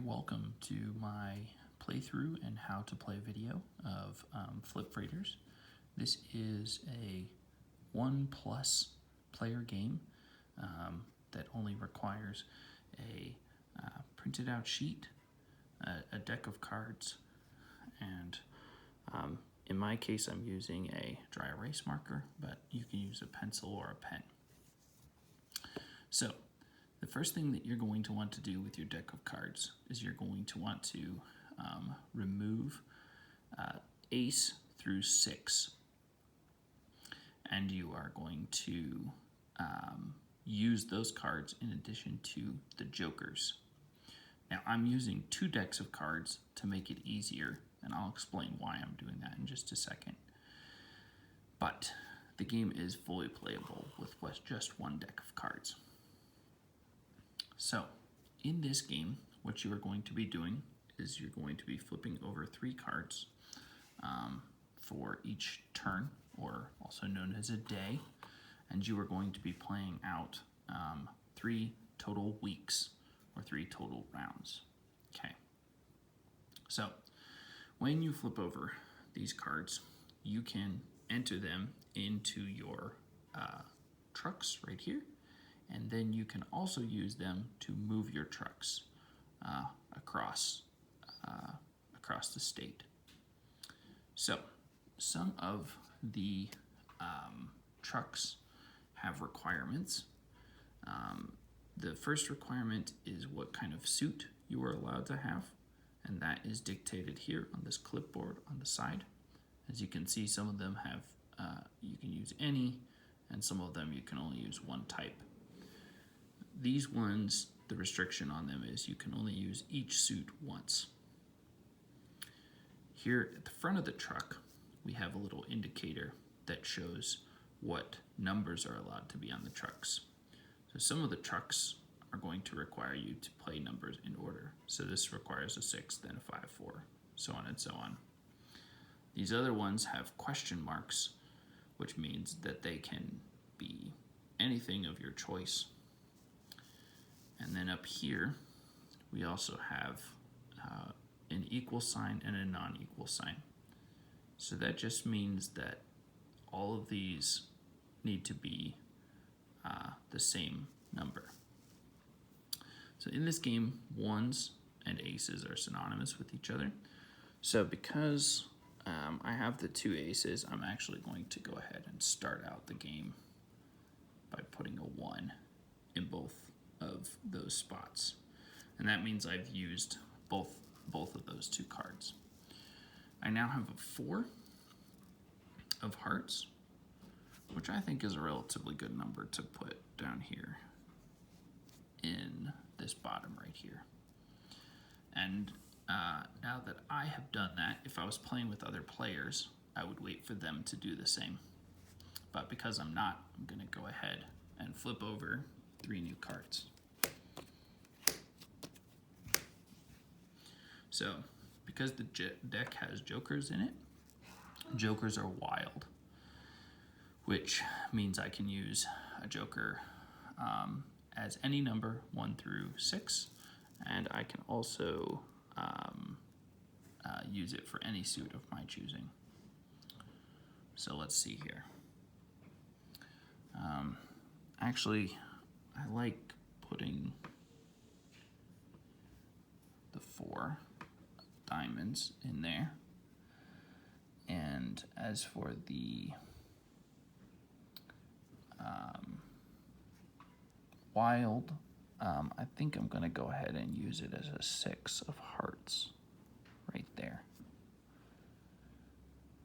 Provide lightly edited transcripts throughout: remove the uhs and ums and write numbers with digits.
Welcome to my playthrough and how to play video of Flip Freighters. This is a 1+ player game that only requires a printed out sheet, a deck of cards, and in my case I'm using a dry erase marker, but you can use a pencil or a pen. So the first thing that you're going to want to do with your deck of cards is you're going to want to remove ace through 6. And you are going to use those cards in addition to the jokers. Now I'm using 2 decks of cards to make it easier, and I'll explain why I'm doing that in just a second. But the game is fully playable with just 1 deck of cards. So, in this game, what you are going to be doing is you're going to be flipping over 3 cards for each turn, or also known as a day, and you are going to be playing out 3 total weeks, or 3 total rounds. Okay. So, when you flip over these cards, you can enter them into your trucks right here. And then you can also use them to move your trucks across the state. So some of the trucks have requirements. The first requirement is what kind of suit you are allowed to have, and that is dictated here on this clipboard on the side. As you can see, some of them have you can use any, and some of them you can only use one type. These ones, the restriction on them is you can only use each suit once. Here at the front of the truck, we have a little indicator that shows what numbers are allowed to be on the trucks. So some of the trucks are going to require you to play numbers in order. So this requires a 6, then a 5, 4, so on and so on. These other ones have question marks, which means that they can be anything of your choice. And then up here, we also have an equal sign and a non-equal sign. So that just means that all of these need to be the same number. So in this game, 1s and aces are synonymous with each other. So because I have the 2 aces, I'm actually going to go ahead and start out the game by putting a 1 in both of those spots, and that means I've used both of those 2 cards. I now have a 4 of hearts, which I think is a relatively good number to put down here in this bottom right here. And now that I have done that, if I was playing with other players, I would wait for them to do the same. But because I'm not, I'm going to go ahead and flip over 3 new cards. So, because the deck has jokers in it, jokers are wild, which means I can use a joker as any number 1 through 6, and I can also use it for any suit of my choosing. So let's see here. Actually, I like putting the 4 diamonds in there. And as for the wild, I think I'm going to go ahead and use it as a 6 of hearts right there.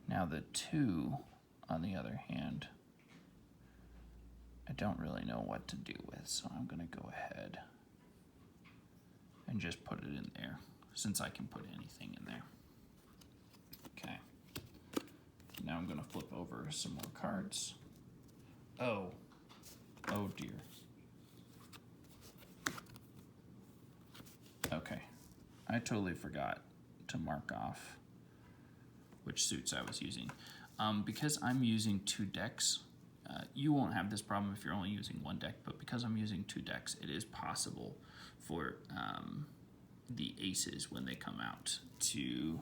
Now the 2, on the other hand, I don't really know what to do with, so I'm going to go ahead and just put it in there, since I can put anything in there. Okay. Now I'm going to flip over some more cards. Oh dear. Okay, I totally forgot to mark off which suits I was using. Because I'm using 2 decks, you won't have this problem if you're only using 1 deck, but because I'm using 2 decks, it is possible for the aces when they come out to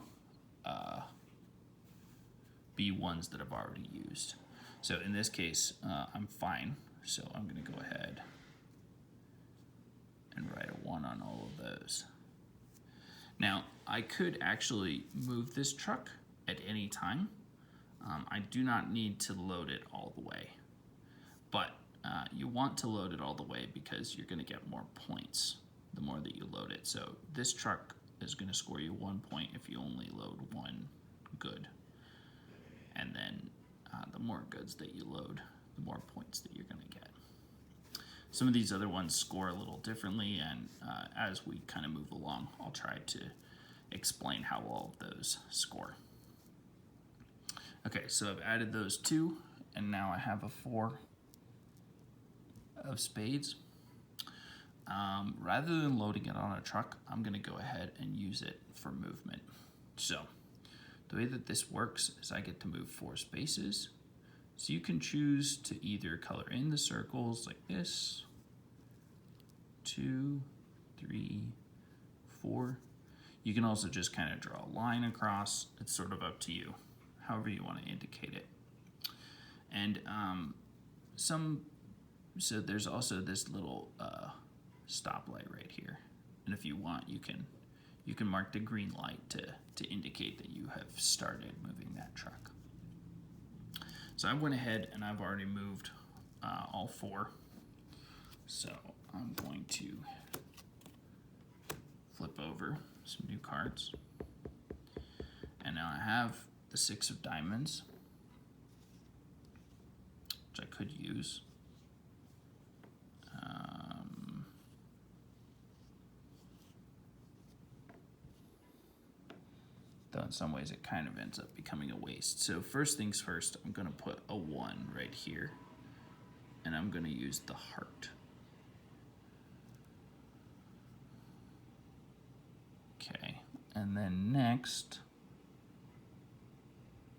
be ones that I've already used. So in this case, I'm fine. So I'm going to go ahead and write a 1 on all of those. Now, I could actually move this truck at any time. I do not need to load it all the way, but you want to load it all the way because you're going to get more points the more that you load it. So this truck is going to score you 1 point if you only load one good. And then the more goods that you load, the more points that you're going to get. Some of these other ones score a little differently, and as we kind of move along, I'll try to explain how all of those score. Okay, so I've added those two, and now I have a 4 of spades. Rather than loading it on a truck, I'm going to go ahead and use it for movement. So the way that this works is I get to move 4 spaces. So you can choose to either color in the circles like this, 2, 3, 4. You can also just kind of draw a line across. It's sort of up to you, however you want to indicate it. And so there's also this little stoplight right here. And if you want, you can mark the green light to indicate that you have started moving that truck. So I went ahead and I've already moved all 4. So I'm going to flip over some new cards. And now I have the 6 of diamonds, which I could use. Though in some ways it kind of ends up becoming a waste. So first things first, I'm going to put a 1 right here, and I'm going to use the heart. Okay, and then next,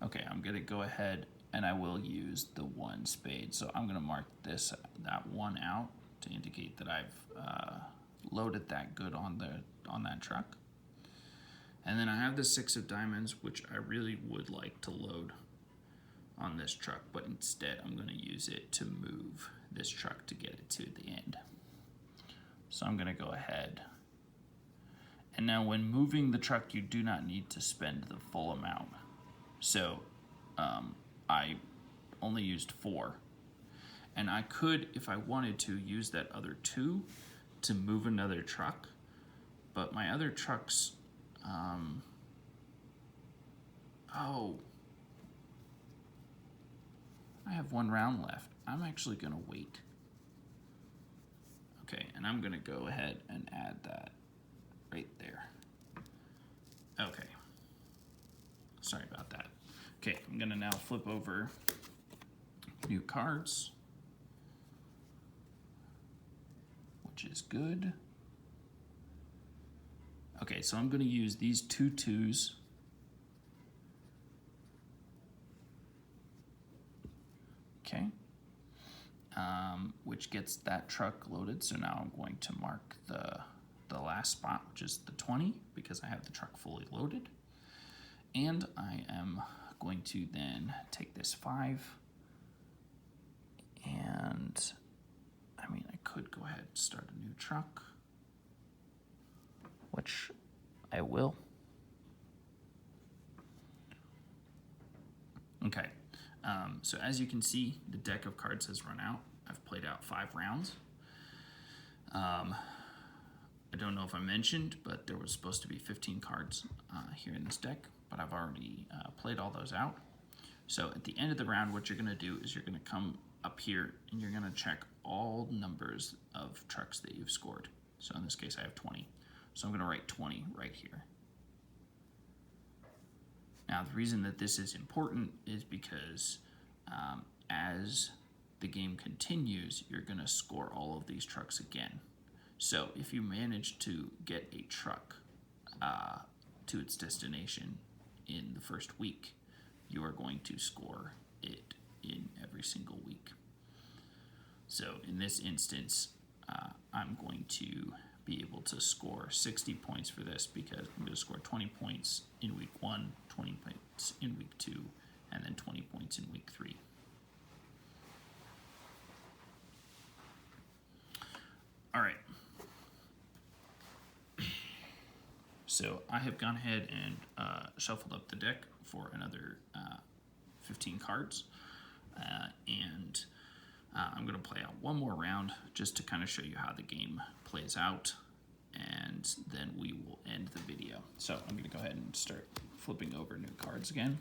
okay, I'm going to go ahead and I will use the 1 spade. So I'm going to mark that 1 out to indicate that I've loaded that good on that truck. And then I have the 6 of diamonds, which I really would like to load on this truck, but instead I'm going to use it to move this truck to get it to the end. So I'm going to go ahead. And now when moving the truck, you do not need to spend the full amount. So I only used 4. And I could, if I wanted to, use that other 2 to move another truck. But my other trucks... I have 1 round left. I'm actually going to wait. Okay, and I'm going to go ahead and add that right there. Okay. Sorry about that. Okay, I'm going to now flip over new cards, which is good. Okay, so I'm going to use these 2 2s. Okay, which gets that truck loaded. So now I'm going to mark the last spot, which is the 20, because I have the truck fully loaded. And I am going to then take this 5, and I mean, I could go ahead and start a new truck, which I will. Okay, so as you can see, the deck of cards has run out. I've played out 5 rounds. I don't know if I mentioned, but there was supposed to be 15 cards here in this deck, but I've already played all those out. So at the end of the round, what you're going to do is you're going to come up here and you're going to check all numbers of trucks that you've scored. So in this case, I have 20. So I'm going to write 20 right here. Now, the reason that this is important is because as the game continues, you're going to score all of these trucks again. So if you manage to get a truck to its destination in the first week, you are going to score it in every single week. So in this instance, I'm going to be able to score 60 points for this, because I'm going to score 20 points in week 1, 20 points in week 2, and then 20 points in week 3. All right. So I have gone ahead and shuffled up the deck for another 15 cards. And I'm going to play out one more round just to kind of show you how the game plays out. And then we will end the video. So I'm going to go ahead and start flipping over new cards again.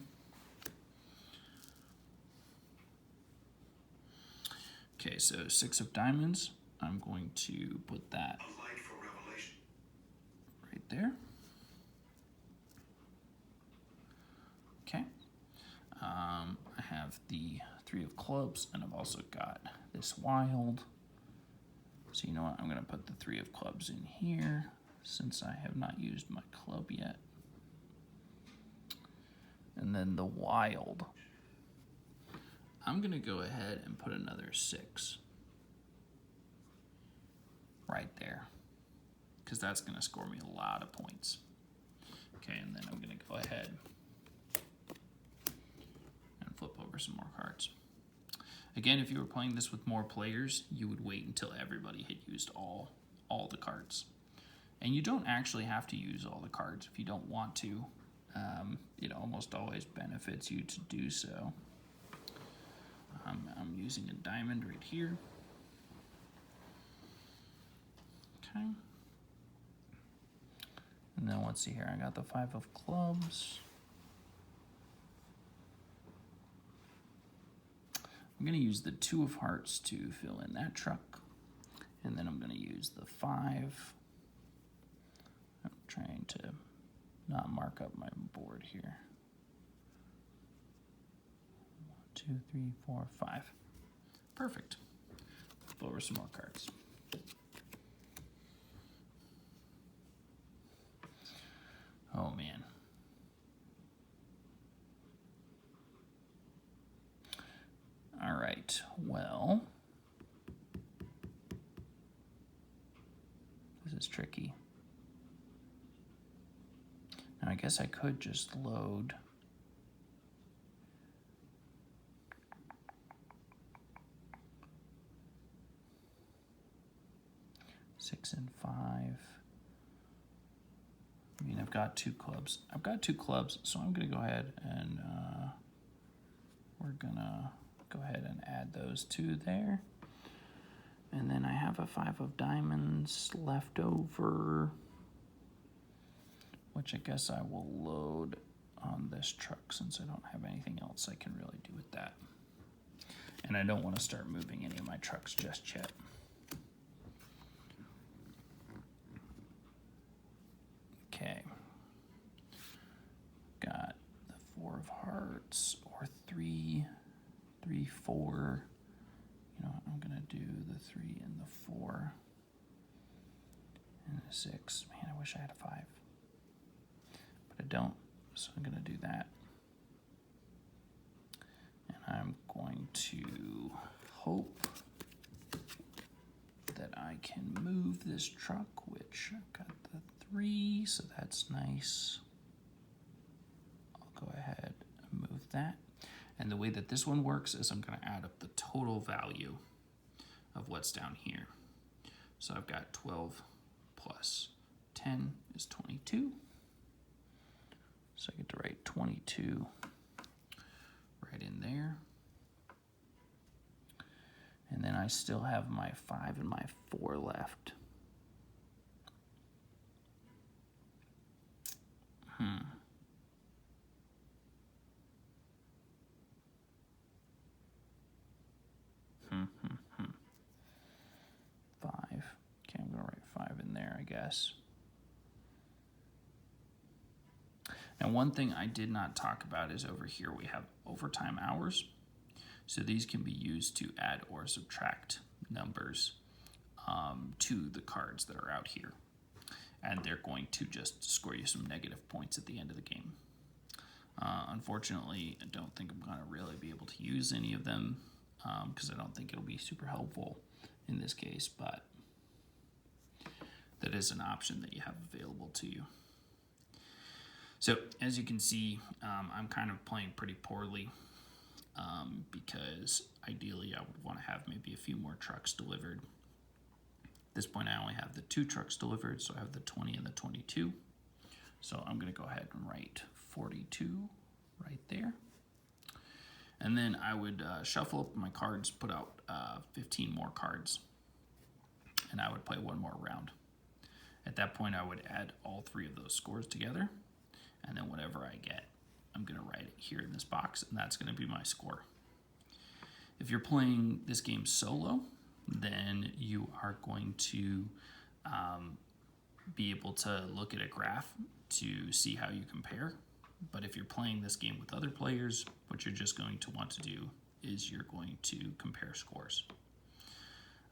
Okay, so 6 of diamonds. I'm going to put that right there. Okay. I have the 3 of clubs, and I've also got this wild. So you know what? I'm going to put the 3 of clubs in here since I have not used my club yet. And then the wild. I'm going to go ahead and put another 6 right there, because that's going to score me a lot of points. Okay, and then I'm going to go ahead and flip over some more cards. Again, if you were playing this with more players, you would wait until everybody had used all the cards. And you don't actually have to use all the cards if you don't want to. It almost always benefits you to do so. I'm using a diamond right here. Okay. And then let's see here, I got the 5 of clubs. I'm going to use the 2 of hearts to fill in that truck. And then I'm going to use the 5. I'm trying to not mark up my board here. 1, 2, 3, 4, 5. Perfect. Flip over some more cards. Oh man. All right, well, this is tricky. Now I guess I could just load six and 5. I mean, I've got 2 clubs. I've got 2 clubs, so I'm gonna go ahead and we're gonna go ahead and add those 2 there. And then I have a 5 of diamonds left over, which I guess I will load on this truck since I don't have anything else I can really do with that. And I don't want to start moving any of my trucks just yet. Okay. Got the 4 of hearts, or 3, 3, 4. You know what, I'm gonna do the 3 and the 4 and the 6. Man, I wish I had a 5, but I don't, so I'm gonna do that. And I'm going to hope that I can move this truck, which I've got the 3, so that's nice. I'll go ahead and move that. And the way that this one works is I'm going to add up the total value of what's down here. So I've got 12 plus 10 is 22. So I get to write 22 right in there. And then I still have my 5 and my 4 left. Okay, I'm going to write 5 in there, I guess. Now, one thing I did not talk about is over here we have overtime hours. So these can be used to add or subtract numbers to the cards that are out here. And they're going to just score you some negative points at the end of the game. Unfortunately, I don't think I'm going to really be able to use any of them because I don't think it'll be super helpful in this case, but that is an option that you have available to you. So as you can see, I'm kind of playing pretty poorly because ideally I would want to have maybe a few more trucks delivered. At this point I only have the 2 trucks delivered, so I have the 20 and the 22. So I'm going to go ahead and write 42 right there. And then I would shuffle up my cards, put out 15 more cards, and I would play one more round. At that point I would add all 3 of those scores together, and then whatever I get, I'm going to write it here in this box, and that's going to be my score. If you're playing this game solo, then you are going to be able to look at a graph to see how you compare. But if you're playing this game with other players, what you're just going to want to do is you're going to compare scores.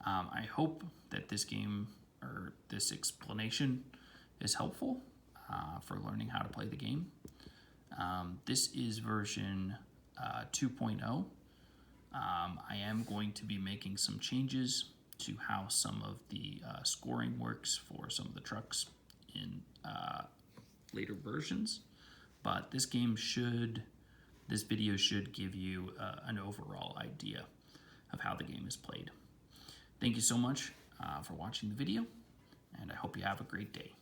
I hope that this game or this explanation is helpful for learning how to play the game. This is version 2.0. I am going to be making some changes to how some of the scoring works for some of the trucks in later versions. But this video should give you an overall idea of how the game is played. Thank you so much for watching the video, and I hope you have a great day.